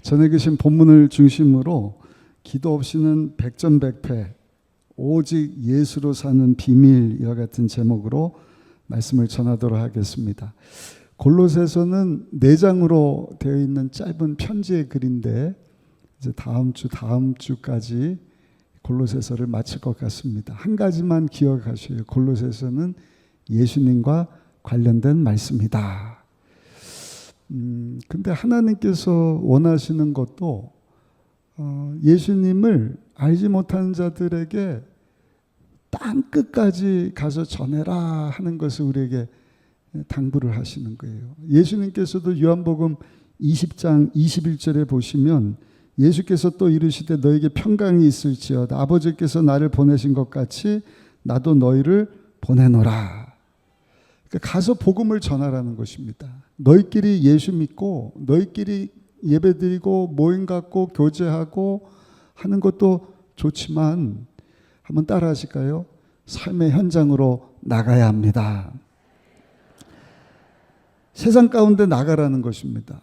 전에 계신 본문을 중심으로 기도 없이는 백전백패, 오직 예수로 사는 비밀이와 같은 제목으로 말씀을 전하도록 하겠습니다. 골로새서는 4장으로 되어 있는 짧은 편지의 글인데 이제 다음 주까지 골로새서를 마칠 것 같습니다. 한 가지만 기억하셔요. 골로새서는 예수님과 관련된 말씀이다. 근데 하나님께서 원하시는 것도 예수님을 알지 못하는 자들에게 땅 끝까지 가서 전해라 하는 것을 우리에게 당부를 하시는 거예요. 예수님께서도 요한복음 20장 21절에 보시면 예수께서 또 이르시되 너에게 평강이 있을지어다. 아버지께서 나를 보내신 것 같이 나도 너희를 보내노라. 그러니까 가서 복음을 전하라는 것입니다. 너희끼리 예수 믿고 너희끼리 예배드리고 모임 갖고 교제하고 하는 것도 좋지만 한번 따라 하실까요? 삶의 현장으로 나가야 합니다. 세상 가운데 나가라는 것입니다.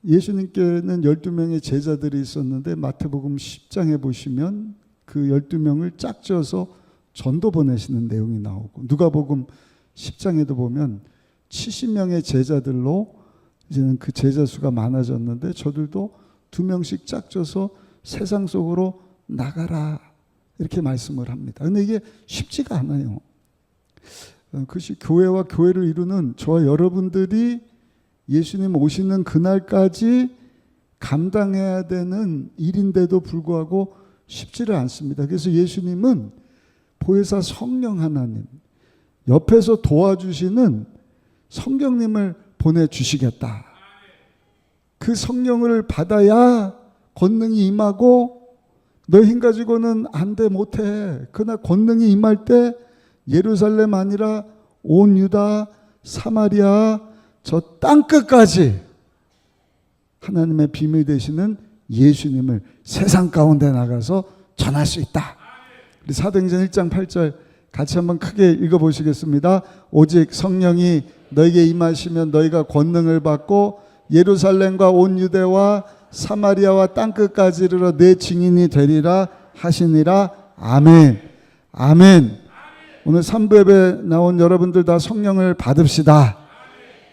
예수님께는 12명의 제자들이 있었는데 마태복음 10장에 보시면 그 12명을 짝지어서 전도 보내시는 내용이 나오고 누가복음 10장에도 보면 70명의 제자들로 이제는 그 제자 수가 많아졌는데 저들도 2명씩 짝져서 세상 속으로 나가라 이렇게 말씀을 합니다. 그런데 이게 쉽지가 않아요. 그것이 교회와 교회를 이루는 저와 여러분들이 예수님 오시는 그날까지 감당해야 되는 일인데도 불구하고 쉽지를 않습니다. 그래서 예수님은 보혜사 성령 하나님, 옆에서 도와주시는 성령님을 보내주시겠다. 그 성령을 받아야 권능이 임하고 너 힘 가지고는 안 돼 못해. 그러나 권능이 임할 때 예루살렘 아니라 온 유다 사마리아 저 땅끝까지 하나님의 비밀 되시는 예수님을 세상 가운데 나가서 전할 수 있다. 우리 사도행전 1장 8절 같이 한번 크게 읽어보시겠습니다. 오직 성령이 너에게 임하시면 너희가 권능을 받고 예루살렘과 온 유대와 사마리아와 땅끝까지 이르러 내 증인이 되리라 하시니라. 아멘. 아멘. 오늘 3부 예배 나온 여러분들 다 성령을 받읍시다.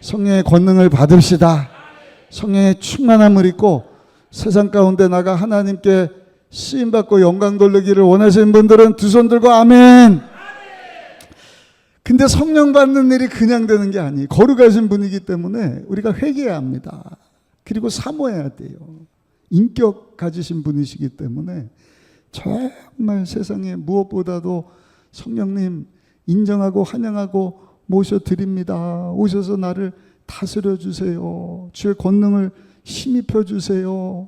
성령의 권능을 받읍시다. 성령의 충만함을 입고 세상 가운데 나가 하나님께 쓰임받고 영광 돌리기를 원하시는 분들은 두 손 들고 아멘. 근데 성령 받는 일이 그냥 되는 게 아니에요. 거룩하신 분이기 때문에 우리가 회개해야 합니다. 그리고 사모해야 돼요. 인격 가지신 분이시기 때문에 정말 세상에 무엇보다도 성령님 인정하고 환영하고 모셔드립니다. 오셔서 나를 다스려 주세요. 주의 권능을 힘입혀 주세요.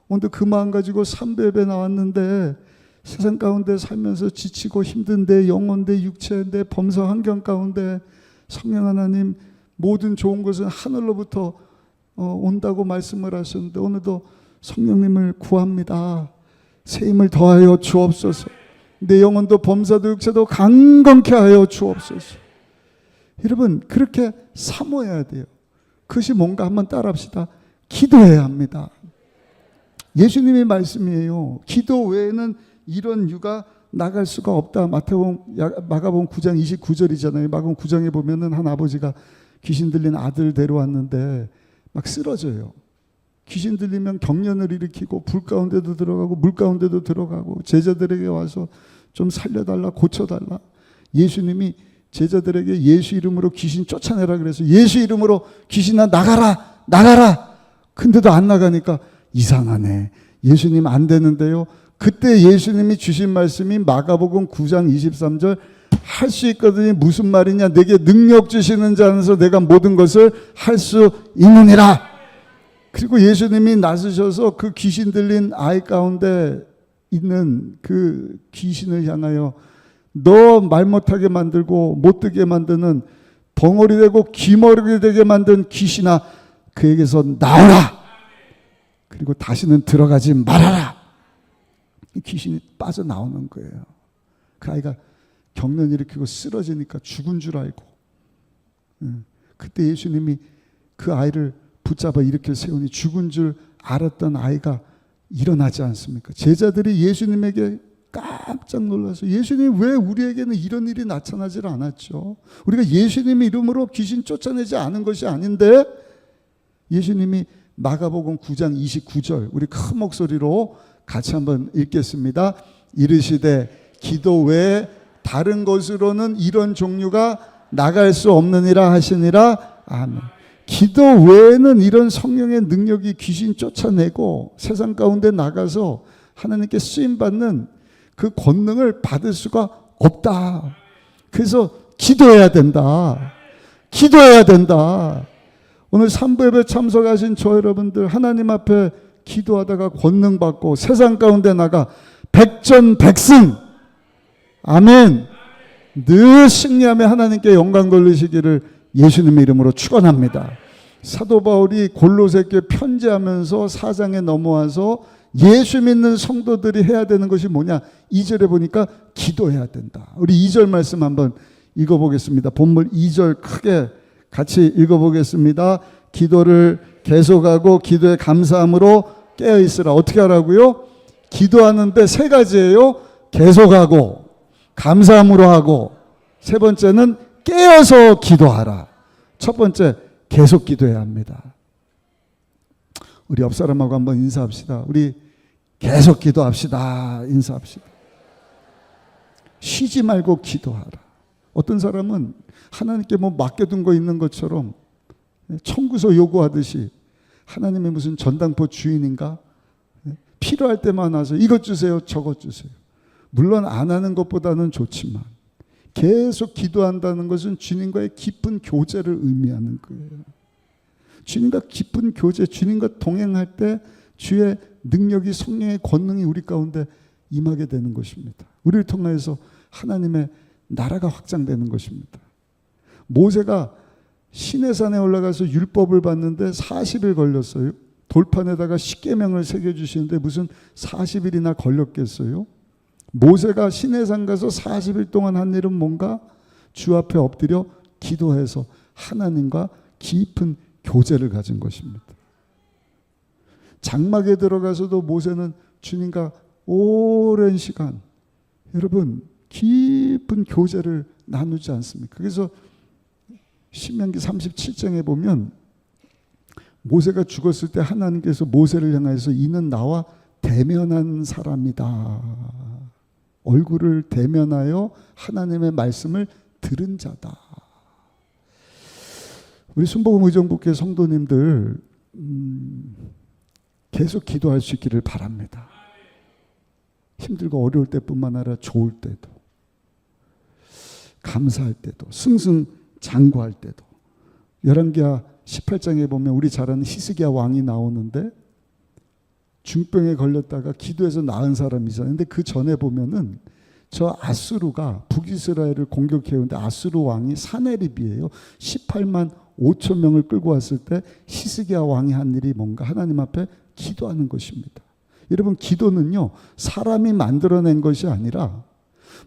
오늘 그 마음 가지고 3부 예배 나왔는데 세상 가운데 살면서 지치고 힘든데 영혼대 육체인데 범사 환경 가운데 성령 하나님 모든 좋은 것은 하늘로부터 온다고 말씀을 하셨는데 오늘도 성령님을 구합니다. 새 힘을 더하여 주옵소서. 내 영혼도 범사도 육체도 강건케 하여 주옵소서. 여러분 그렇게 사모해야 돼요. 그것이 뭔가 한번 따라합시다. 기도해야 합니다. 예수님의 말씀이에요. 기도 외에는 이런 유가 나갈 수가 없다. 마가복음 9장 29절이잖아요. 마가복음 9장에 보면은 한 아버지가 귀신 들린 아들 데려왔는데 막 쓰러져요. 귀신 들리면 경련을 일으키고 불 가운데도 들어가고 물 가운데도 들어가고 제자들에게 와서 좀 살려달라 고쳐달라. 예수님이 제자들에게 예수 이름으로 귀신 쫓아내라 그래서 예수 이름으로 귀신아 나가라 나가라. 근데도 안 나가니까 이상하네. 예수님 안 되는데요. 그때 예수님이 주신 말씀이 마가복음 9장 23절 할 수 있거든요. 무슨 말이냐. 내게 능력 주시는 자 안에서 내가 모든 것을 할 수 있느니라. 그리고 예수님이 나서셔서 그 귀신 들린 아이 가운데 있는 그 귀신을 향하여 너 말 못하게 만들고 못 듣게 만드는 벙어리 되고 귀머리 되게 만든 귀신아 그에게서 나오라. 그리고 다시는 들어가지 말아라. 귀신이 빠져나오는 거예요. 그 아이가 경련 일으키고 쓰러지니까 죽은 줄 알고 그때 예수님이 그 아이를 붙잡아 일으켜 세우니 죽은 줄 알았던 아이가 일어나지 않습니까? 제자들이 예수님에게 깜짝 놀라서 예수님 왜 우리에게는 이런 일이 나타나질 않았죠? 우리가 예수님의 이름으로 귀신 쫓아내지 않은 것이 아닌데 예수님이 마가복음 9장 29절 우리 큰 목소리로 같이 한번 읽겠습니다. 이르시되 기도 외에 다른 것으로는 이런 종류가 나갈 수 없느니라 하시니라. 아멘. 기도 외에는 이런 성령의 능력이 귀신 쫓아내고 세상 가운데 나가서 하나님께 쓰임받는 그 권능을 받을 수가 없다. 그래서 기도해야 된다. 기도해야 된다. 오늘 3부 예배 참석하신 저 여러분들 하나님 앞에 기도하다가 권능 받고 세상 가운데 나가 백전백승 아멘 늘 승리하며 하나님께 영광 돌리시기를 예수님의 이름으로 축원합니다. 사도 바울이 골로새교에 편지하면서 4장에 넘어와서 예수 믿는 성도들이 해야 되는 것이 뭐냐? 2절에 보니까 기도해야 된다. 우리 2절 말씀 한번 읽어보겠습니다. 본문 2절 크게 같이 읽어보겠습니다. 기도를 계속하고 기도에 감사함으로 깨어있으라. 어떻게 하라고요? 기도하는데 세 가지예요. 계속하고 감사함으로 하고 세 번째는 깨어서 기도하라. 첫 번째 계속 기도해야 합니다. 우리 옆 사람하고 한번 인사합시다. 우리 계속 기도합시다. 인사합시다. 쉬지 말고 기도하라. 어떤 사람은 하나님께 뭐 맡겨둔 거 있는 것처럼 청구서 요구하듯이 하나님이 무슨 전당포 주인인가? 필요할 때만 와서 이것 주세요, 저것 주세요. 물론 안 하는 것보다는 좋지만 계속 기도한다는 것은 주님과의 깊은 교제를 의미하는 거예요. 주님과 깊은 교제, 주님과 동행할 때 주의 능력이 성령의 권능이 우리 가운데 임하게 되는 것입니다. 우리를 통해서 하나님의 나라가 확장되는 것입니다. 모세가 시내산에 올라가서 율법을 받는데 40일 걸렸어요. 돌판에다가 십계명을 새겨주시는데 무슨 40일이나 걸렸겠어요? 모세가 시내산 가서 40일 동안 한 일은 뭔가? 주 앞에 엎드려 기도해서 하나님과 깊은 교제를 가진 것입니다. 장막에 들어가서도 모세는 주님과 오랜 시간 여러분 깊은 교제를 나누지 않습니까? 그래서 신명기 37장에 보면 모세가 죽었을 때 하나님께서 모세를 향해서 이는 나와 대면한 사람이다. 얼굴을 대면하여 하나님의 말씀을 들은 자다. 우리 순복음 의정부교회 성도님들 계속 기도할 수 있기를 바랍니다. 힘들고 어려울 때뿐만 아니라 좋을 때도 감사할 때도 승승장구할 때도 열왕기하 18장에 보면 우리 잘 아는 히스기야 왕이 나오는데 중병에 걸렸다가 기도해서 나은 사람이잖아요. 근데 그 전에 보면은 저 아수르가 북이스라엘을 공격해오는데 아수르 왕이 사네립이에요. 18만 5천 명을 끌고 왔을 때 히스기야 왕이 한 일이 뭔가? 하나님 앞에 기도하는 것입니다. 여러분 기도는요 사람이 만들어낸 것이 아니라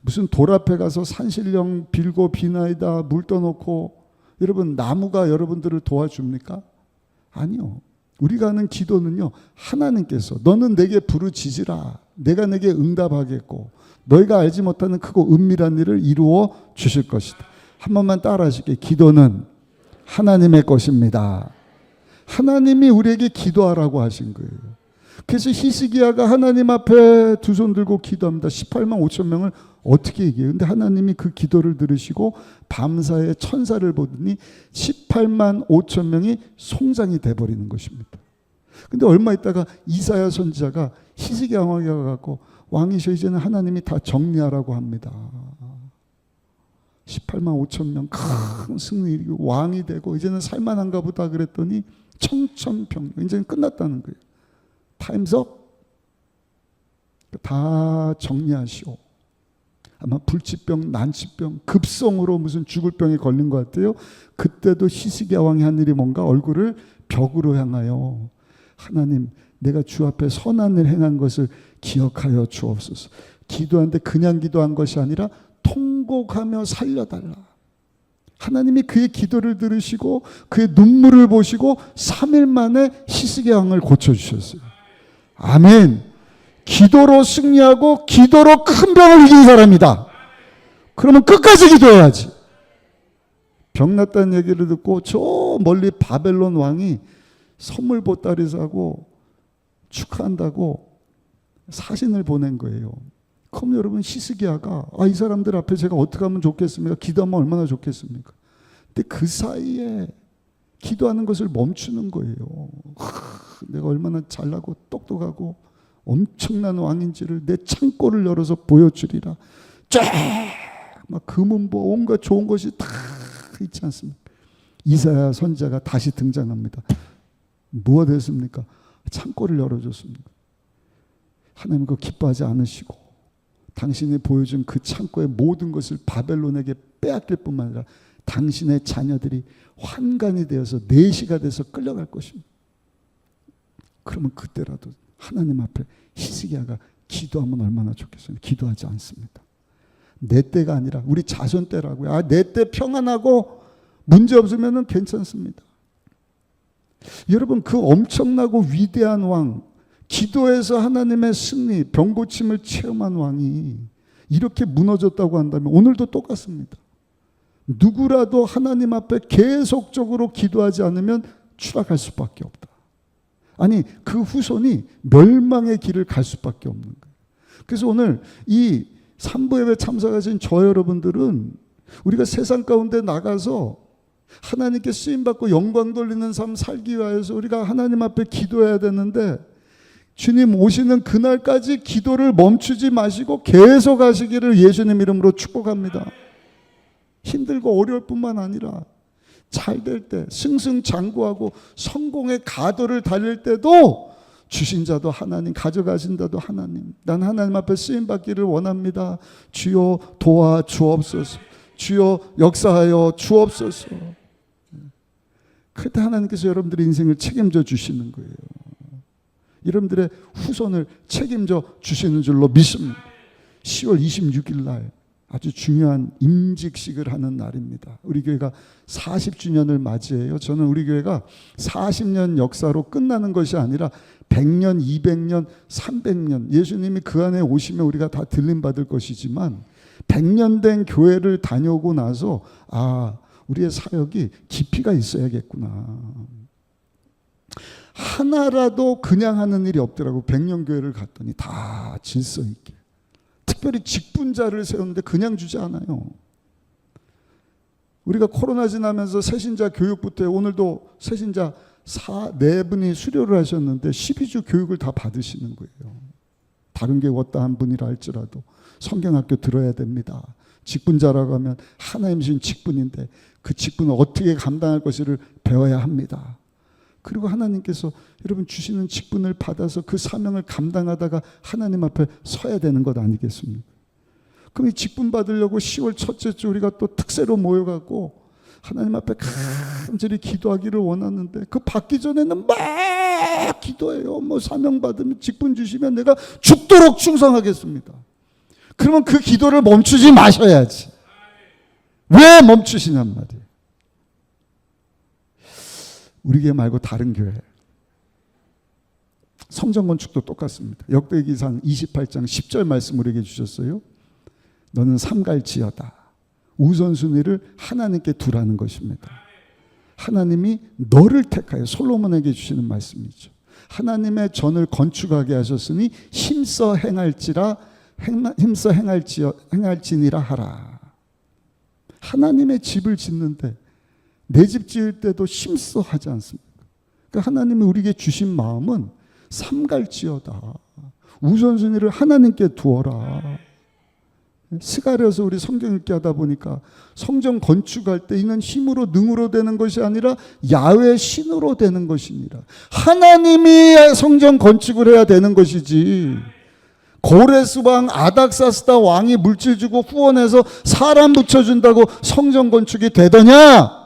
무슨 돌 앞에 가서 산신령 빌고 비나이다 물 떠놓고 여러분 나무가 여러분들을 도와줍니까? 아니요. 우리가 하는 기도는요 하나님께서 너는 내게 부르짖으라 내가 내게 응답하겠고 너희가 알지 못하는 크고 은밀한 일을 이루어 주실 것이다. 한 번만 따라 하실게요. 기도는 하나님의 것입니다. 하나님이 우리에게 기도하라고 하신 거예요. 그래서 히스기야가 하나님 앞에 두 손 들고 기도합니다. 18만 5천 명을 어떻게 얘기해요? 근데 하나님이 그 기도를 들으시고 밤사이에 천사를 보더니 18만 5천 명이 송장이 돼버리는 것입니다. 근데 얼마 있다가 이사야 선지자가 히스기야 왕에게 가고 왕이셔 이제는 하나님이 다 정리하라고 합니다. 18만 5천 명 큰 승리 이루고 왕이 되고 이제는 살만한가 보다 그랬더니 청천평 이제는 끝났다는 거예요. 타임스업 다 정리하시오. 아마 불치병, 난치병, 급성으로 무슨 죽을 병에 걸린 것 같아요. 그때도 히스기야 왕이 한 일이 뭔가 얼굴을 벽으로 향하여 하나님 내가 주 앞에 선한 일 행한 것을 기억하여 주옵소서. 기도하는데 그냥 기도한 것이 아니라 통곡하며 살려달라. 하나님이 그의 기도를 들으시고 그의 눈물을 보시고 3일 만에 히스기야 왕을 고쳐주셨어요. 아멘. 기도로 승리하고 기도로 큰 병을 이긴 사람이다. 그러면 끝까지 기도해야지. 병 났다는 얘기를 듣고 저 멀리 바벨론 왕이 선물 보따리 사고 축하한다고 사진을 보낸 거예요. 그럼 여러분, 히스기야가 이 사람들 앞에 제가 어떻게 하면 좋겠습니까? 기도하면 얼마나 좋겠습니까? 근데 그 사이에 기도하는 것을 멈추는 거예요. 내가 얼마나 잘나고 똑똑하고 엄청난 왕인지를 내 창고를 열어서 보여주리라. 쫙막 금은보 온갖 좋은 것이 다 있지 않습니까? 이사야 선지자가 다시 등장합니다. 뭐가 됐습니까? 창고를 열어줬습니다. 하나님 그거 기뻐하지 않으시고 당신이 보여준 그 창고의 모든 것을 바벨론에게 빼앗길 뿐만 아니라 당신의 자녀들이 환관이 되어서 내시가 돼서 끌려갈 것입니다. 그러면 그때라도 하나님 앞에 히스기야가 기도하면 얼마나 좋겠어요. 기도하지 않습니다. 내 때가 아니라 우리 자손 때라고요. 내 때 평안하고 문제 없으면 괜찮습니다. 여러분, 그 엄청나고 위대한 왕, 기도에서 하나님의 승리, 병고침을 체험한 왕이 이렇게 무너졌다고 한다면 오늘도 똑같습니다. 누구라도 하나님 앞에 계속적으로 기도하지 않으면 추락할 수밖에 없다. 아니, 그 후손이 멸망의 길을 갈 수밖에 없는 거예요. 그래서 오늘 이 3부 예배 참석하신 저 여러분들은 우리가 세상 가운데 나가서 하나님께 쓰임받고 영광 돌리는 삶 살기 위해서 우리가 하나님 앞에 기도해야 되는데, 주님 오시는 그날까지 기도를 멈추지 마시고 계속 하시기를 예수님 이름으로 축복합니다. 힘들고 어려울 뿐만 아니라 잘 될 때, 승승장구하고 성공의 가도를 달릴 때도 주신 자도 하나님, 가져가신 자도 하나님. 난 하나님 앞에 쓰임받기를 원합니다. 주여 도와주옵소서. 주여 역사하여 주옵소서. 그때 하나님께서 여러분들의 인생을 책임져 주시는 거예요. 여러분들의 후손을 책임져 주시는 줄로 믿습니다. 10월 26일 날 아주 중요한 임직식을 하는 날입니다. 우리 교회가 40주년을 맞이해요. 저는 우리 교회가 40년 역사로 끝나는 것이 아니라 100년, 200년, 300년, 예수님이 그 안에 오시면 우리가 다 들림받을 것이지만 100년 된 교회를 다녀오고 나서 우리의 사역이 깊이가 있어야겠구나. 하나라도 그냥 하는 일이 없더라고. 100년 교회를 갔더니 다 질서 있게. 특별히 직분자를 세우는데 그냥 주지 않아요. 우리가 코로나 지나면서 새신자 교육부터 해요. 오늘도 새신자 4분이 수료를 하셨는데 12주 교육을 다 받으시는 거예요. 다른 교회 왔다 한 분이라 할지라도 성경학교 들어야 됩니다. 직분자라고 하면 하나님 주신 직분인데 그 직분을 어떻게 감당할 것을 배워야 합니다. 그리고 하나님께서 여러분 주시는 직분을 받아서 그 사명을 감당하다가 하나님 앞에 서야 되는 것 아니겠습니까? 그럼 이 직분 받으려고 10월 첫째 주 우리가 또 특세로 모여갖고 하나님 앞에 간절히 기도하기를 원하는데 그 받기 전에는 막 기도해요. 사명 받으면 직분 주시면 내가 죽도록 충성하겠습니다. 그러면 그 기도를 멈추지 마셔야지. 왜 멈추시냔 말이에요. 우리 교회 말고 다른 교회 성전 건축도 똑같습니다. 역대기상 28장 10절 말씀 우리에게 주셨어요. 너는 삼갈지어다. 우선순위를 하나님께 두라는 것입니다. 하나님이 너를 택하여 솔로몬에게 주시는 말씀이죠. 하나님의 전을 건축하게 하셨으니 힘써 행할지니라 하라. 하나님의 집을 짓는데 내 집 지을 때도 힘써 하지 않습니까? 그러니까 하나님이 우리에게 주신 마음은 삼갈지어다. 우선순위를 하나님께 두어라. 스가랴서 우리 성경 읽기 하다 보니까 성전 건축할 때 이는 힘으로 능으로 되는 것이 아니라 야훼 신으로 되는 것이니라. 하나님이 성전 건축을 해야 되는 것이지 고레스 왕, 아닥사스다 왕이 물질 주고 후원해서 사람 붙여준다고 성전 건축이 되더냐?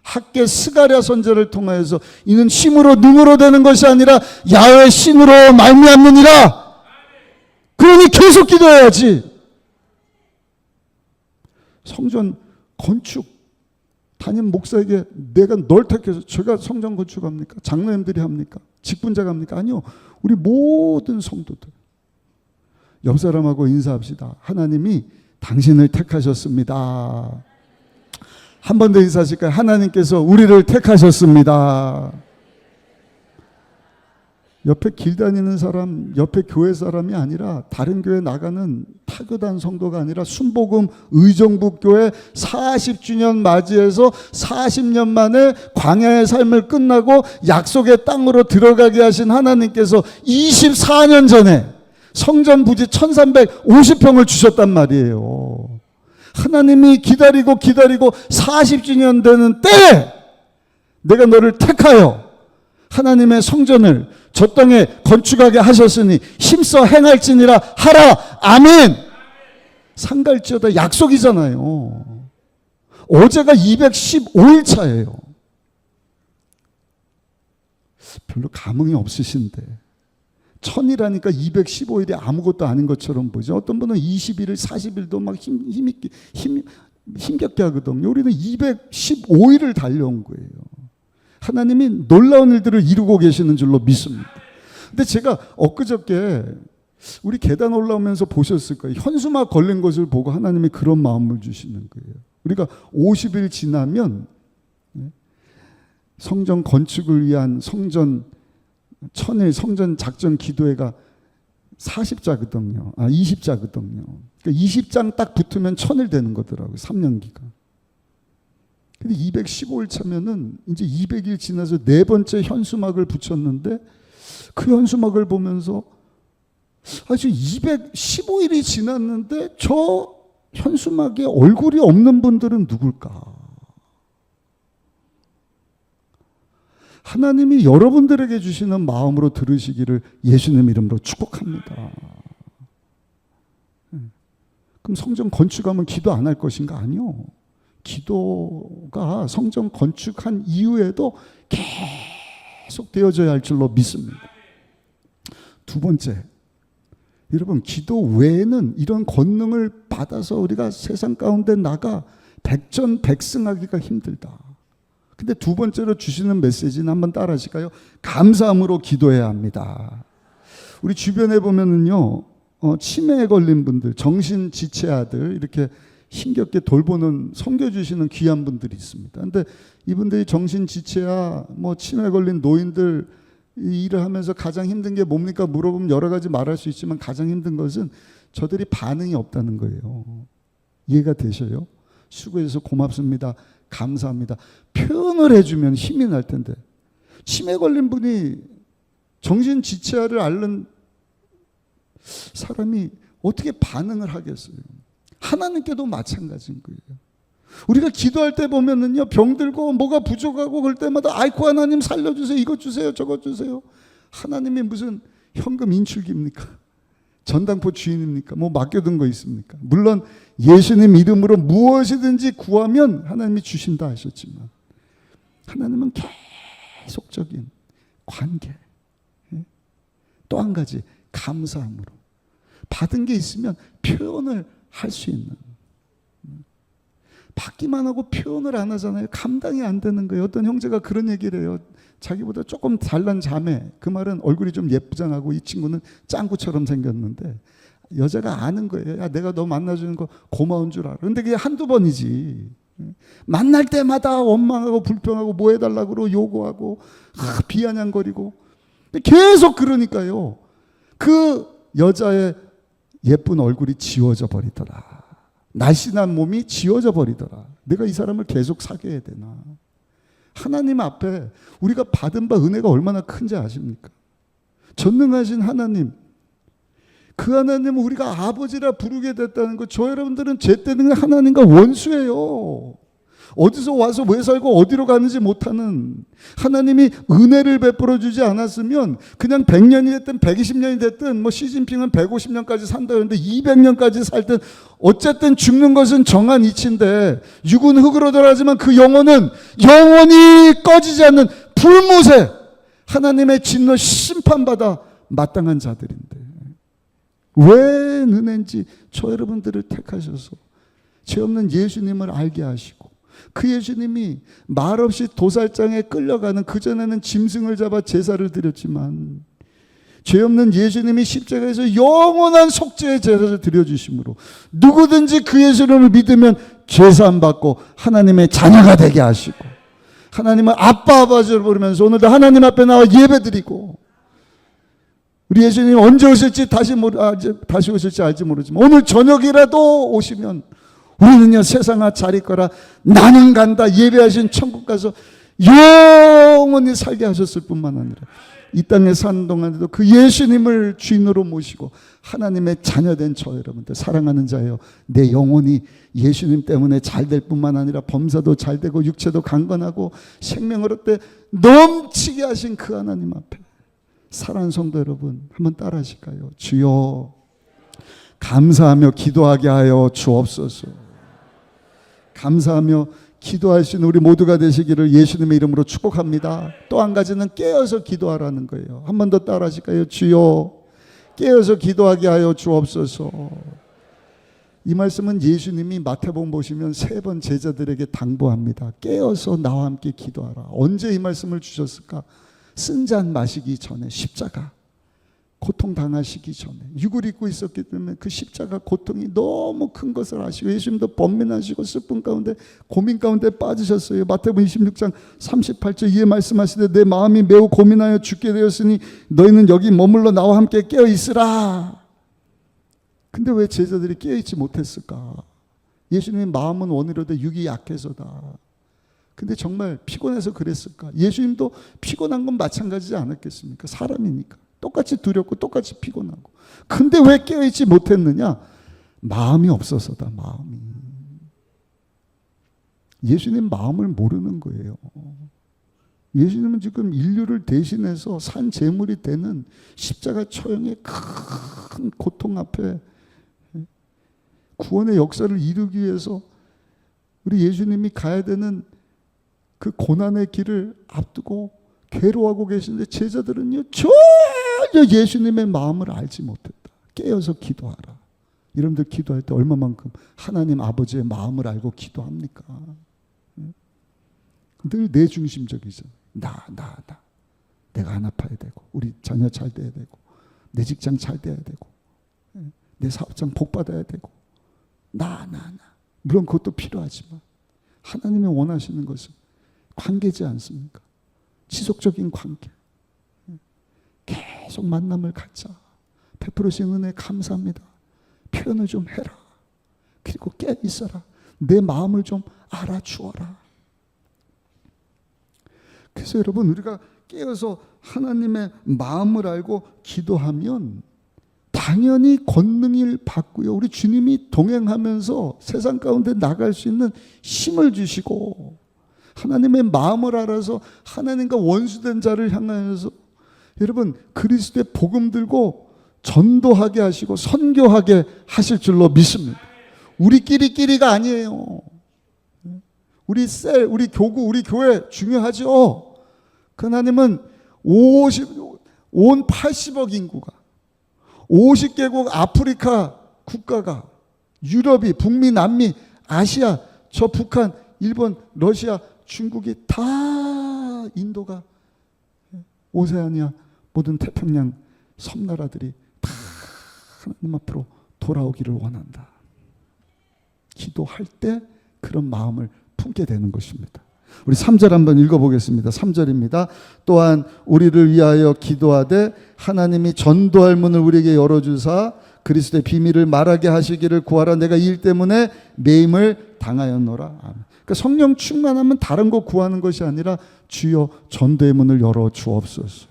학계 스가랴 선지자를 통하여서 이는 힘으로 능으로 되는 것이 아니라 야훼 신으로 말미암느니라. 그러니 계속 기도해야지. 성전 건축 담임 목사에게 내가 널 택해서, 제가 성전 건축합니까? 장로님들이 합니까? 직분자가 합니까? 아니요. 우리 모든 성도들. 옆 사람하고 인사합시다. 하나님이 당신을 택하셨습니다. 한 번 더 인사하실까요? 하나님께서 우리를 택하셨습니다. 옆에 길 다니는 사람, 옆에 교회 사람이 아니라, 다른 교회 나가는 타교단 성도가 아니라, 순복음 의정부교회 40주년 맞이해서 40년 만에 광야의 삶을 끝나고 약속의 땅으로 들어가게 하신 하나님께서 24년 전에 성전 부지 1350평을 주셨단 말이에요. 하나님이 기다리고 40주년 되는 때에 내가 너를 택하여 하나님의 성전을 저 땅에 건축하게 하셨으니 힘써 행할지니라 하라. 아멘. 상갈지어다 약속이잖아요. 어제가 215일 차예요. 별로 감흥이 없으신데, 1000이라니까 215일이 아무것도 아닌 것처럼 보죠. 어떤 분은 20일을 40일도 막 힘겹게 하거든요. 우리는 215일을 달려온 거예요. 하나님이 놀라운 일들을 이루고 계시는 줄로 믿습니다. 근데 제가 엊그저께 우리 계단 올라오면서 보셨을 거예요. 현수막 걸린 것을 보고 하나님이 그런 마음을 주시는 거예요. 우리가 50일 지나면 성전 건축을 위한 성전 1000일 성전 작전 기도회가 40자거든요. 20자거든요. 그러니까 20장 딱 붙으면 1000일 되는 거더라고요. 3년 기간. 근데 215일 차면은 이제 200일 지나서 네 번째 현수막을 붙였는데, 그 현수막을 보면서 지금 215일이 지났는데 저 현수막에 얼굴이 없는 분들은 누굴까? 하나님이 여러분들에게 주시는 마음으로 들으시기를 예수님 이름으로 축복합니다. 그럼 성전 건축하면 기도 안 할 것인가? 아니요. 기도가 성전 건축한 이후에도 계속 되어져야 할 줄로 믿습니다. 두 번째, 여러분, 기도 외에는 이런 권능을 받아서 우리가 세상 가운데 나가 백전백승하기가 힘들다. 근데 두 번째로 주시는 메시지는 한번 따라 하실까요? 감사함으로 기도해야 합니다. 우리 주변에 보면은요, 치매에 걸린 분들, 정신지체아들, 이렇게 힘겹게 돌보는, 섬겨주시는 귀한 분들이 있습니다. 근데 이분들이 정신지체아, 치매 걸린 노인들 일을 하면서 가장 힘든 게 뭡니까? 물어보면 여러 가지 말할 수 있지만 가장 힘든 것은 저들이 반응이 없다는 거예요. 이해가 되셔요? 수고해서 고맙습니다. 감사합니다. 표현을 해주면 힘이 날 텐데, 치매 걸린 분이 정신지체아를 앓는 사람이 어떻게 반응을 하겠어요? 하나님께도 마찬가지인 거예요. 우리가 기도할 때 보면은요, 병들고 뭐가 부족하고 그럴 때마다 아이고 하나님 살려주세요, 이것 주세요, 저것 주세요. 하나님이 무슨 현금 인출기입니까? 전당포 주인입니까? 맡겨둔 거 있습니까? 물론 예수님 이름으로 무엇이든지 구하면 하나님이 주신다 하셨지만, 하나님은 계속적인 관계, 또 한 가지 감사함으로 받은 게 있으면 표현을 할 수 있는, 받기만 하고 표현을 안 하잖아요. 감당이 안 되는 거예요. 어떤 형제가 그런 얘기를 해요. 자기보다 조금 잘난 자매, 그 말은 얼굴이 좀 예쁘장하고 이 친구는 짱구처럼 생겼는데 여자가 아는 거예요. 야, 내가 너 만나주는 거 고마운 줄 알아. 근데 그게 한두 번이지. 만날 때마다 원망하고 불평하고 뭐 해달라고 그러고 요구하고 비아냥거리고 계속 그러니까요, 그 여자의 예쁜 얼굴이 지워져 버리더라. 날씬한 몸이 지워져 버리더라. 내가 이 사람을 계속 사귀어야 되나? 하나님 앞에 우리가 받은 바 은혜가 얼마나 큰지 아십니까? 전능하신 하나님, 그 하나님은 우리가 아버지라 부르게 됐다는 것, 저 여러분들은 제때는 하나님과 원수예요. 어디서 와서 왜 살고 어디로 가는지 못하는, 하나님이 은혜를 베풀어 주지 않았으면 그냥 100년이 됐든 120년이 됐든, 시진핑은 150년까지 산다 그러는데 200년까지 살든 어쨌든 죽는 것은 정한 이치인데, 육은 흙으로 돌아가지만 그 영혼은 영원히 꺼지지 않는 불무새, 하나님의 진노 심판받아 마땅한 자들인데, 왜 은혜인지 저 여러분들을 택하셔서 죄 없는 예수님을 알게 하시고 그 예수님이 말없이 도살장에 끌려가는 그전에는 짐승을 잡아 제사를 드렸지만 죄 없는 예수님이 십자가에서 영원한 속죄의 제사를 드려주심으로 누구든지 그 예수님을 믿으면 죄사함 받고 하나님의 자녀가 되게 하시고 하나님을 아빠 아버지로 부르면서 오늘도 하나님 앞에 나와 예배드리고 우리 예수님 언제 오실지 다시 오실지 알지 모르지만 오늘 저녁이라도 오시면 우리는요 세상아 잘 있거라 나는 간다 예배하신 천국 가서 영원히 살게 하셨을 뿐만 아니라 이 땅에 사는 동안에도 그 예수님을 주인으로 모시고 하나님의 자녀된 저 여러분들 사랑하는 자예요. 내 영혼이 예수님 때문에 잘 될 뿐만 아니라 범사도 잘 되고 육체도 강건하고 생명을 얻되 넘치게 하신 그 하나님 앞에 사랑하는 성도 여러분 한번 따라 하실까요? 주여 감사하며 기도하게 하여 주옵소서. 감사하며 기도할 수 있는 우리 모두가 되시기를 예수님의 이름으로 축복합니다. 또 한 가지는 깨어서 기도하라는 거예요. 한 번 더 따라 하실까요? 주여 깨어서 기도하게 하여 주옵소서. 이 말씀은 예수님이 마태복음 보시면 3번 제자들에게 당부합니다. 깨어서 나와 함께 기도하라. 언제 이 말씀을 주셨을까? 쓴 잔 마시기 전에 십자가 고통당하시기 전에 육을 입고 있었기 때문에 그 십자가 고통이 너무 큰 것을 아시고 예수님도 번민하시고 슬픔 가운데 고민 가운데 빠지셨어요. 마태복음 26장 38절 이에 말씀하시되 내 마음이 매우 고민하여 죽게 되었으니 너희는 여기 머물러 나와 함께 깨어 있으라. 근데 왜 제자들이 깨어 있지 못했을까? 예수님의 마음은 원이로되 육이 약해서다. 근데 정말 피곤해서 그랬을까? 예수님도 피곤한 건 마찬가지지 않았겠습니까? 사람이니까. 똑같이 두렵고 똑같이 피곤하고. 근데 왜 깨어있지 못했느냐? 마음이 없어서다. 마음이. 예수님 마음을 모르는 거예요. 예수님은 지금 인류를 대신해서 산 제물이 되는 십자가 처형의 큰 고통 앞에 구원의 역사를 이루기 위해서 우리 예수님이 가야 되는 그 고난의 길을 앞두고 괴로워하고 계시는데 제자들은요 전혀 예수님의 마음을 알지 못했다. 깨어서 기도하라. 여러분들 기도할 때 얼마만큼 하나님 아버지의 마음을 알고 기도합니까? 늘 내 중심적이죠. 나. 내가 안 아파야 되고 우리 자녀 잘 돼야 되고 내 직장 잘 돼야 되고 내 사업장 복 받아야 되고 나. 물론 그것도 필요하지만 하나님이 원하시는 것은 관계지 않습니까? 지속적인 관계. 계속 만남을 갖자. 베풀으신 은혜 감사합니다. 표현을 좀 해라. 그리고 깨어 있어라. 내 마음을 좀 알아주어라. 그래서 여러분 우리가 깨어서 하나님의 마음을 알고 기도하면 당연히 권능을 받고요. 우리 주님이 동행하면서 세상 가운데 나갈 수 있는 힘을 주시고 하나님의 마음을 알아서 하나님과 원수된 자를 향하여서 여러분 그리스도의 복음 들고 전도하게 하시고 선교하게 하실 줄로 믿습니다. 우리끼리가 아니에요. 우리 우리 교구, 우리 교회 중요하죠. 그 하나님은 온 80억 인구가 50개국 아프리카 국가가 유럽이 북미 남미 아시아 저 북한 일본 러시아 중국이 다 인도가 오세아니아 모든 태평양 섬나라들이 다 하나님 앞으로 돌아오기를 원한다. 기도할 때 그런 마음을 품게 되는 것입니다. 우리 3절 한번 읽어보겠습니다. 3절입니다. 또한 우리를 위하여 기도하되 하나님이 전도할 문을 우리에게 열어주사 그리스도의 비밀을 말하게 하시기를 구하라. 내가 이 일 때문에 매임을 당하였노라. 아멘. 그러니까 성령 충만하면 다른 거 구하는 것이 아니라 주여 전도의 문을 열어 주옵소서.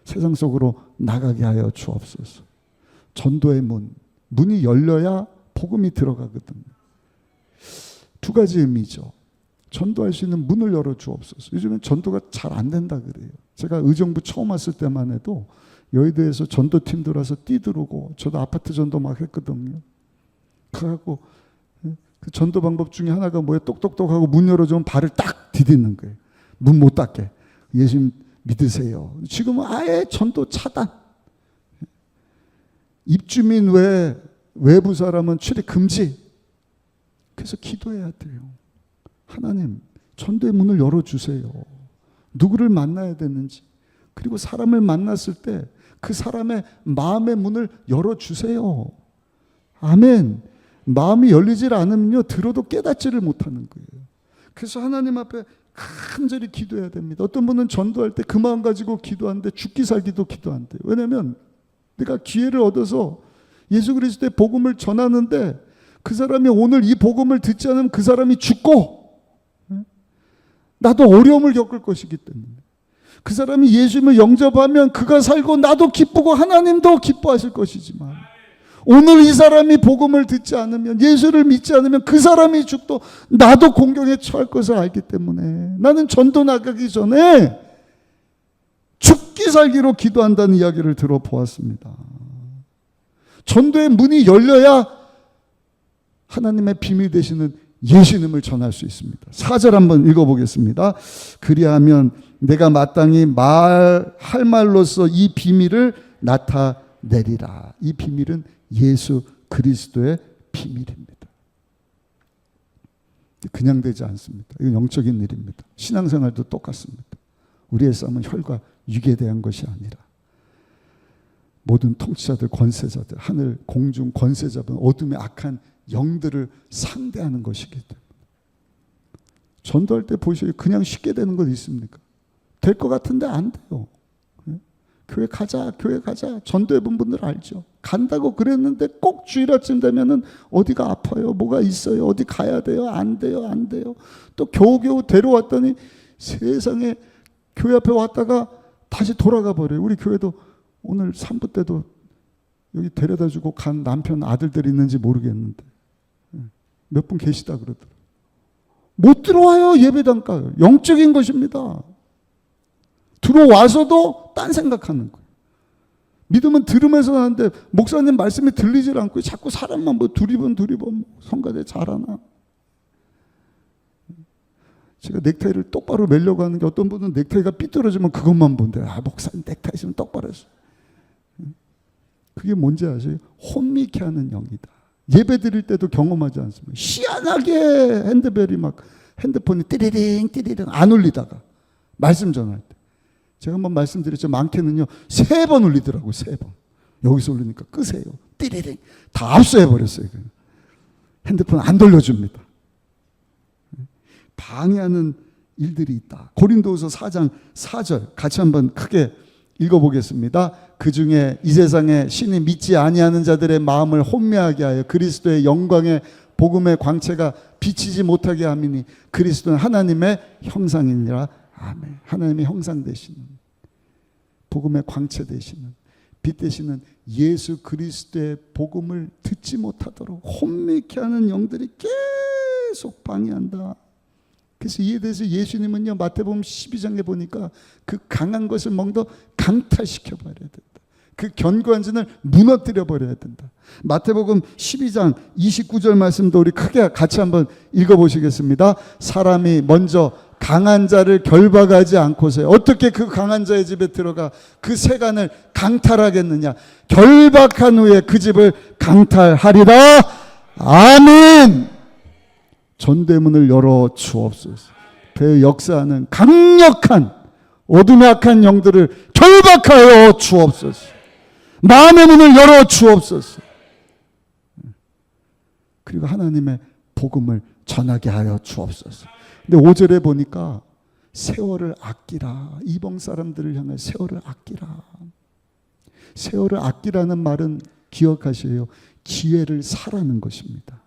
세상 속으로 나가게 하여 주옵소서. 전도의 문이 열려야 복음이 들어가거든요. 두 가지 의미죠. 전도할 수 있는 문을 열어 주옵소서. 요즘엔 전도가 잘 안 된다 그래요. 제가 의정부 처음 왔을 때만 해도 여의도에서 전도팀들 와서 뛰들어오고 저도 아파트 전도 막 했거든요. 그래갖고 그 전도 방법 중에 하나가 뭐예요? 똑똑똑하고 문 열어주면 발을 딱 디디는 거예요. 문 못 닫게. 예수님 믿으세요. 지금은 아예 전도 차단. 입주민 외부 사람은 출입 금지. 그래서 기도해야 돼요. 하나님, 전도의 문을 열어주세요. 누구를 만나야 되는지, 그리고 사람을 만났을 때 그 사람의 마음의 문을 열어주세요. 아멘. 마음이 열리질 않으면요, 들어도 깨닫지를 못하는 거예요. 그래서 하나님 앞에 간절히 기도해야 됩니다. 어떤 분은 전도할 때 그 마음 가지고 기도하는데 죽기 살기도 기도한대요. 왜냐하면 내가 기회를 얻어서 예수 그리스도의 복음을 전하는데 그 사람이 오늘 이 복음을 듣지 않으면 그 사람이 죽고 나도 어려움을 겪을 것이기 때문에, 그 사람이 예수님을 영접하면 그가 살고 나도 기쁘고 하나님도 기뻐하실 것이지만, 오늘 이 사람이 복음을 듣지 않으면, 예수를 믿지 않으면 그 사람이 죽도 나도 공경에 처할 것을 알기 때문에 나는 전도 나가기 전에 죽기 살기로 기도한다는 이야기를 들어보았습니다. 전도의 문이 열려야 하나님의 비밀 되시는 예수님을 전할 수 있습니다. 4절 한번 읽어보겠습니다. 그리하면 내가 마땅히 말할 말로써 이 비밀을 나타내리라. 이 비밀은 예수 그리스도의 비밀입니다. 그냥 되지 않습니다. 이건 영적인 일입니다. 신앙생활도 똑같습니다. 우리의 싸움은 혈과 육에 대한 것이 아니라 모든 통치자들, 권세자들, 하늘, 공중 권세자분, 어둠의 악한 영들을 상대하는 것이기 때문에, 전도할 때 보시고 그냥 쉽게 되는 것 있습니까? 될 것 같은데 안 돼요. 교회 가자, 교회 가자. 전도해 본 분들 알죠? 간다고 그랬는데 꼭 주일 아침 되면은 어디가 아파요, 뭐가 있어요, 어디 가야 돼요, 안 돼요, 안 돼요. 또 겨우겨우 데려왔더니 세상에 교회 앞에 왔다가 다시 돌아가 버려요. 우리 교회도 오늘 산부 때도 여기 데려다 주고 간 남편 아들들이 있는지 모르겠는데 몇 분 계시다 그러더라고요. 못 들어와요. 예배당가 영적인 것입니다. 들어와서도 딴 생각하는 거예요. 믿음은 들으면서 하는데 목사님 말씀이 들리질 않고 자꾸 사람만 뭐 두리번 성가대 잘하나. 제가 넥타이를 똑바로 매려고 하는 게, 어떤 분은 넥타이가 삐뚤어지면 그것만 본대요. 아, 목사님 넥타이 있으면 똑바로 했어. 그게 뭔지 아세요? 혼미케 하는 영이다. 예배 드릴 때도 경험하지 않습니까? 희한하게 핸드벨이 막, 핸드폰이 띠리링 띠리링 안 울리다가 말씀 전할 때, 제가 한번 말씀드렸죠. 많게는요 3번 울리더라고요. 3번. 여기서 울리니까 끄세요. 띠리링. 다 압수해버렸어요. 핸드폰 안 돌려줍니다. 방해하는 일들이 있다. 고린도후서 4장 4절 같이 한번 크게 읽어보겠습니다. 그 중에 이 세상에 신이 믿지 아니하는 자들의 마음을 혼미하게 하여 그리스도의 영광의 복음의 광채가 비치지 못하게 함이니 그리스도는 하나님의 형상이니라. 아멘. 하나님의 형상 되시는, 복음의 광채 되시는, 빛 되시는 예수 그리스도의 복음을 듣지 못하도록 혼미케 하는 영들이 계속 방해한다. 그래서 이에 대해서 예수님은요, 마태복음 12장에 보니까 그 강한 것을 먼저 강탈시켜 버려야 된다. 그 견고한 진을 무너뜨려 버려야 된다. 마태복음 12장 29절 말씀도 우리 크게 같이 한번 읽어보시겠습니다. 사람이 먼저 강한 자를 결박하지 않고서 어떻게 그 강한 자의 집에 들어가 그 세간을 강탈하겠느냐. 결박한 후에 그 집을 강탈하리라. 아멘. 전대문을 열어 주옵소서. 배의 역사하는 강력한 어둠의 악한 영들을 결박하여 주옵소서. 마음의 문을 열어 주옵소서. 그리고 하나님의 복음을 전하게 하여 주옵소서. 근데 5절에 보니까 세월을 아끼라. 이방 사람들을 향해 세월을 아끼라. 세월을 아끼라는 말은 기억하세요. 기회를 사라는 것입니다.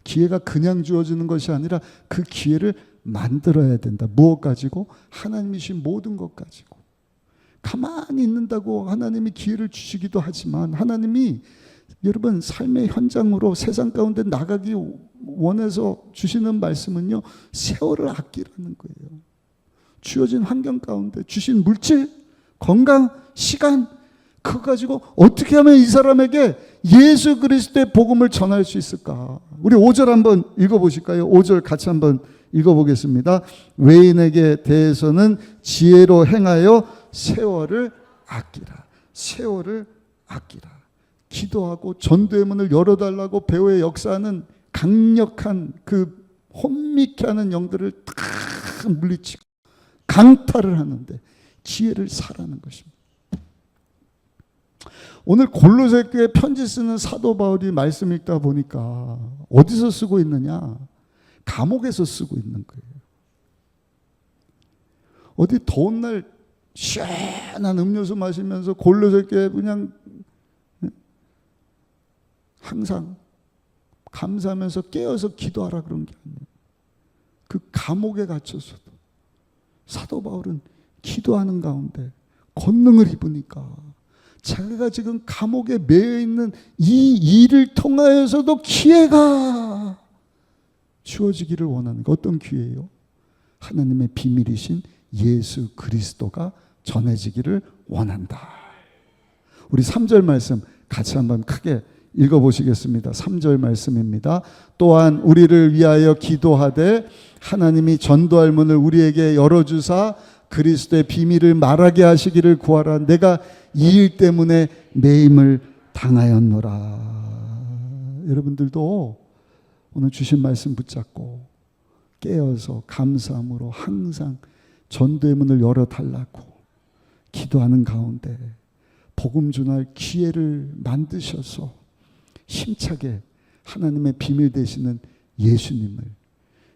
기회가 그냥 주어지는 것이 아니라 그 기회를 만들어야 된다. 무엇 가지고? 하나님이신 모든 것 가지고. 가만히 있는다고 하나님이 기회를 주시기도 하지만, 하나님이 여러분 삶의 현장으로 세상 가운데 나가기 원해서 주시는 말씀은요, 세월을 아끼라는 거예요. 주어진 환경 가운데 주신 물질, 건강, 시간, 그거 가지고 어떻게 하면 이 사람에게 예수 그리스도의 복음을 전할 수 있을까? 우리 5절 한번 읽어보실까요? 5절 같이 한번 읽어보겠습니다. 외인에게 대해서는 지혜로 행하여 세월을 아끼라. 세월을 아끼라. 기도하고 전도의 문을 열어달라고 배후에 역사하는 강력한 그 혼미케 하는 영들을 다 물리치고 강탈을 하는데 지혜를 사라는 것입니다. 오늘 골로새 교회 편지 쓰는 사도 바울이 말씀 읽다 보니까 어디서 쓰고 있느냐? 감옥에서 쓰고 있는 거예요. 어디 더운 날 시원한 음료수 마시면서 골로새 교회 그냥 항상 감사하면서 깨어서 기도하라 그런 게 아니에요. 그 감옥에 갇혀서도 사도 바울은 기도하는 가운데 권능을 입으니까 자기가 지금 감옥에 매여 있는 이 일을 통하여서도 기회가 주어지기를 원하는 거. 어떤 기회예요? 하나님의 비밀이신 예수 그리스도가 전해지기를 원한다. 우리 3절 말씀 같이 한번 크게 읽어보시겠습니다. 3절 말씀입니다. 또한 우리를 위하여 기도하되 하나님이 전도할 문을 우리에게 열어주사 그리스도의 비밀을 말하게 하시기를 구하라. 내가 이 일 때문에 매임을 당하였노라. 여러분들도 오늘 주신 말씀 붙잡고 깨어서 감사함으로 항상 전도의 문을 열어달라고 기도하는 가운데 복음 전할 기회를 만드셔서 힘차게 하나님의 비밀 되시는 예수님을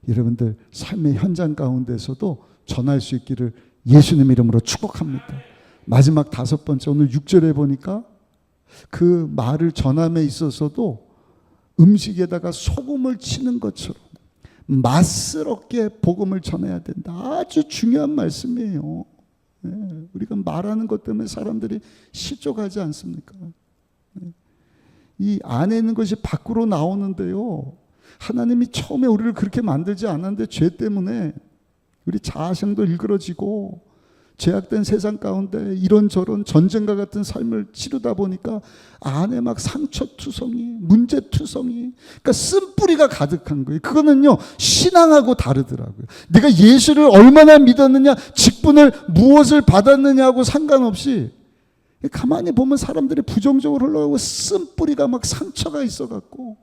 여러분들 삶의 현장 가운데서도 전할 수 있기를 예수님 이름으로 축복합니다. 마지막 5번째 오늘 6절에 보니까 그 말을 전함에 있어서도 음식에다가 소금을 치는 것처럼 맛스럽게 복음을 전해야 된다. 아주 중요한 말씀이에요. 우리가 말하는 것 때문에 사람들이 실족하지 않습니까? 이 안에 있는 것이 밖으로 나오는데요. 하나님이 처음에 우리를 그렇게 만들지 않았는데 죄 때문에 우리 자아성도 일그러지고 죄악된 세상 가운데 이런저런 전쟁과 같은 삶을 치르다 보니까 안에 막 상처투성이, 문제투성이, 그러니까 쓴뿌리가 가득한 거예요. 그거는요 신앙하고 다르더라고요. 내가 예수를 얼마나 믿었느냐, 직분을 무엇을 받았느냐하고 상관없이 가만히 보면 사람들이 부정적으로 흘러가고 쓴뿌리가 막 상처가 있어갖고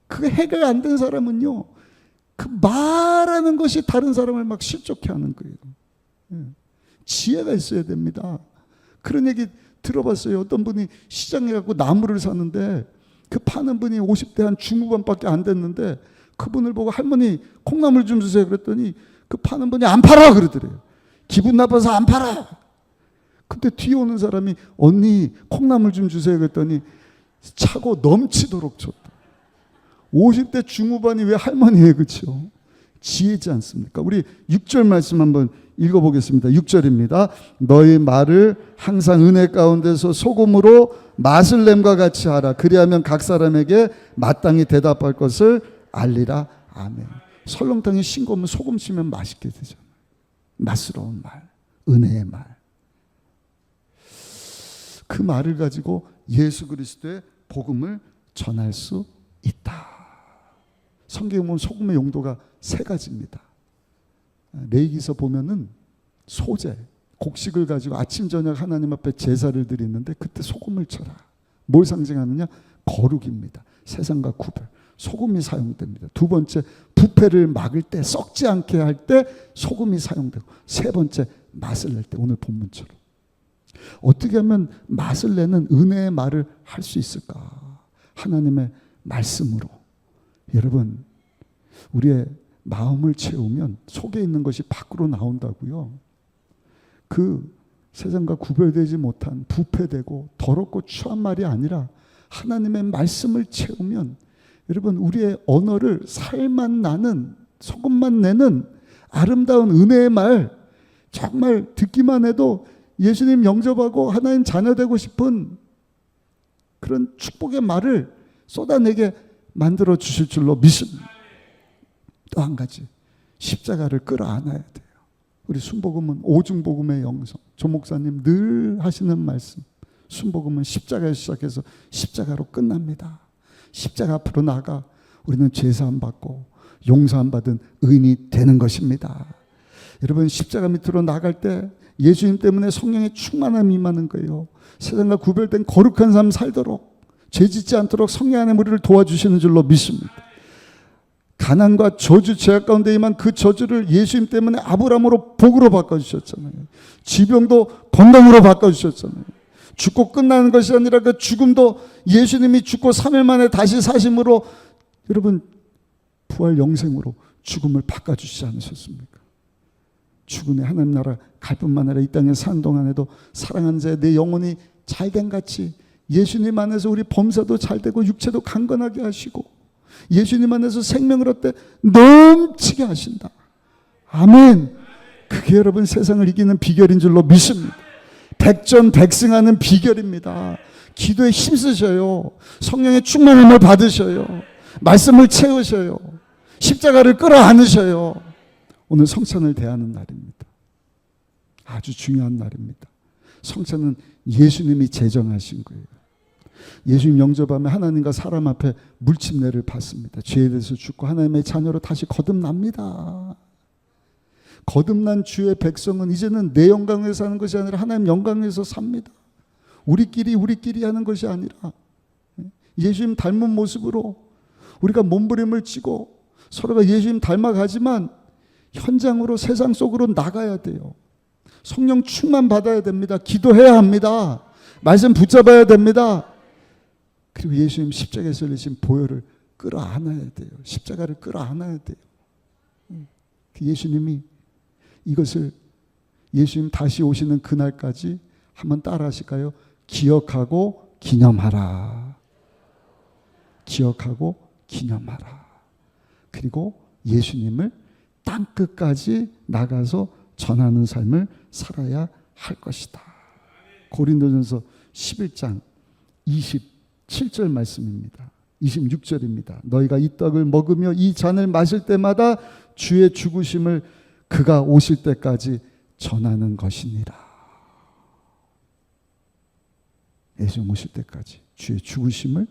그게 해결 안 된 사람은요 그 말하는 것이 다른 사람을 막 실족해 하는 거예요. 지혜가 있어야 됩니다. 그런 얘기 들어봤어요. 어떤 분이 시장에 가고 나무를 사는데 그 파는 분이 50대 한 중후반밖에 안 됐는데 그분을 보고 할머니 콩나물 좀 주세요 그랬더니 그 파는 분이 안 팔아 그러더래요. 기분 나빠서 안 팔아. 근데 뒤에 오는 사람이 언니 콩나물 좀 주세요 그랬더니 차고 넘치도록 줬다. 50대 중후반이 왜 할머니예요, 그렇죠? 지혜지 않습니까? 우리 6절 말씀 한번 읽어보겠습니다. 6절입니다. 너희 말을 항상 은혜 가운데서 소금으로 맛을 냄과 같이 하라. 그리하면 각 사람에게 마땅히 대답할 것을 알리라. 아멘. 설렁탕에 싱거우면 소금 치면 맛있게 되잖아요. 맛스러운 말, 은혜의 말. 그 말을 가지고 예수 그리스도의 복음을 전할 수 있다. 성경에 보면 소금의 용도가 3가지입니다. 레위기서 보면은 소제, 곡식을 가지고 아침 저녁 하나님 앞에 제사를 드리는데 그때 소금을 쳐라. 뭘 상징하느냐? 거룩입니다. 세상과 구별. 소금이 사용됩니다. 2번째, 부패를 막을 때, 썩지 않게 할 때 소금이 사용되고, 3번째, 맛을 낼 때, 오늘 본문처럼. 어떻게 하면 맛을 내는 은혜의 말을 할 수 있을까? 하나님의 말씀으로. 여러분, 우리의 마음을 채우면 속에 있는 것이 밖으로 나온다고요. 그 세상과 구별되지 못한 부패되고 더럽고 추한 말이 아니라 하나님의 말씀을 채우면 여러분 우리의 언어를 살맛 나는 소금만 내는 아름다운 은혜의 말, 정말 듣기만 해도 예수님 영접하고 하나님 자녀 되고 싶은 그런 축복의 말을 쏟아내게 만들어 주실 줄로 믿습니다. 또 한 가지, 십자가를 끌어안아야 돼요. 우리 순복음은 오중복음의 영성, 조 목사님 늘 하시는 말씀, 순복음은 십자가에서 시작해서 십자가로 끝납니다. 십자가 앞으로 나가 우리는 죄사함 받고 용서함 받은 의인이 되는 것입니다. 여러분 십자가 밑으로 나갈 때 예수님 때문에 성령의 충만함이 임하는 거예요. 세상과 구별된 거룩한 삶 살도록, 죄 짓지 않도록 성령 안에 우리를 도와주시는 줄로 믿습니다. 가난과 저주, 죄악 가운데 임한 그 저주를 예수님 때문에 아브라함으로 복으로 바꿔주셨잖아요. 지병도 건강으로 바꿔주셨잖아요. 죽고 끝나는 것이 아니라 그 죽음도 예수님이 죽고 3일 만에 다시 사심으로 여러분 부활 영생으로 죽음을 바꿔주시지 않으셨습니까? 죽음의 하나님 나라 갈 뿐만 아니라 이 땅에 사는 동안에도 사랑하는 자의 내 영혼이 잘된 같이 예수님 안에서 우리 범사도 잘되고 육체도 강건하게 하시고 예수님 안에서 생명을 얻되 넘치게 하신다. 아멘. 그게 여러분 세상을 이기는 비결인 줄로 믿습니다. 백전백승하는 비결입니다. 기도에 힘쓰셔요. 성령의 충만함을 받으셔요. 말씀을 채우셔요. 십자가를 끌어안으셔요. 오늘 성찬을 대하는 날입니다. 아주 중요한 날입니다. 성찬은 예수님이 제정하신 거예요. 예수님 영접하면 하나님과 사람 앞에 물침례를 받습니다. 죄에 대해서 죽고 하나님의 자녀로 다시 거듭납니다. 거듭난 주의 백성은 이제는 내 영광에서 사는 것이 아니라 하나님 영광에서 삽니다. 우리끼리 하는 것이 아니라 예수님 닮은 모습으로 우리가 몸부림을 치고 서로가 예수님 닮아가지만 현장으로 세상 속으로 나가야 돼요. 성령 충만 받아야 됩니다. 기도해야 합니다. 말씀 붙잡아야 됩니다. 그리고 예수님 십자가에서 흘리신 보혈을 끌어안아야 돼요. 십자가를 끌어안아야 돼요. 예수님이 이것을 예수님 다시 오시는 그날까지 한번 따라 하실까요? 기억하고 기념하라. 기억하고 기념하라. 그리고 예수님을 땅끝까지 나가서 전하는 삶을 살아야 할 것이다. 고린도전서 11장 27절 말씀입니다. 26절입니다. 너희가 이 떡을 먹으며 이 잔을 마실 때마다 주의 죽으심을 그가 오실 때까지 전하는 것이니라. 예수님 오실 때까지 주의 죽으심을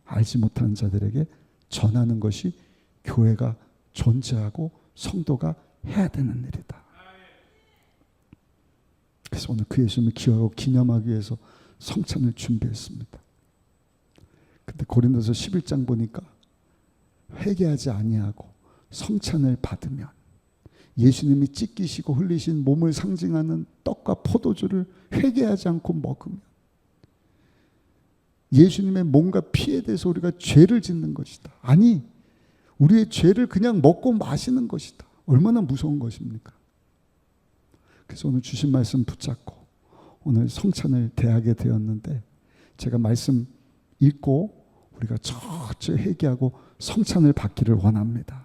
알지 못하는 자들에게 전하는 것이 교회가 존재하고 성도가 해야 되는 일이다. 그래서 오늘 그 예수님을 기억하고 기념하기 위해서 성찬을 준비했습니다. 근데 고린도서 11장 보니까 회개하지 아니하고 성찬을 받으면 예수님이 찢기시고 흘리신 몸을 상징하는 떡과 포도주를 회개하지 않고 먹으면 예수님의 몸과 피에 대해서 우리가 죄를 짓는 것이다. 아니, 우리의 죄를 그냥 먹고 마시는 것이다. 얼마나 무서운 것입니까? 그래서 오늘 주신 말씀 붙잡고 오늘 성찬을 대하게 되었는데 제가 말씀 읽고 우리가 철저히 회개하고 성찬을 받기를 원합니다.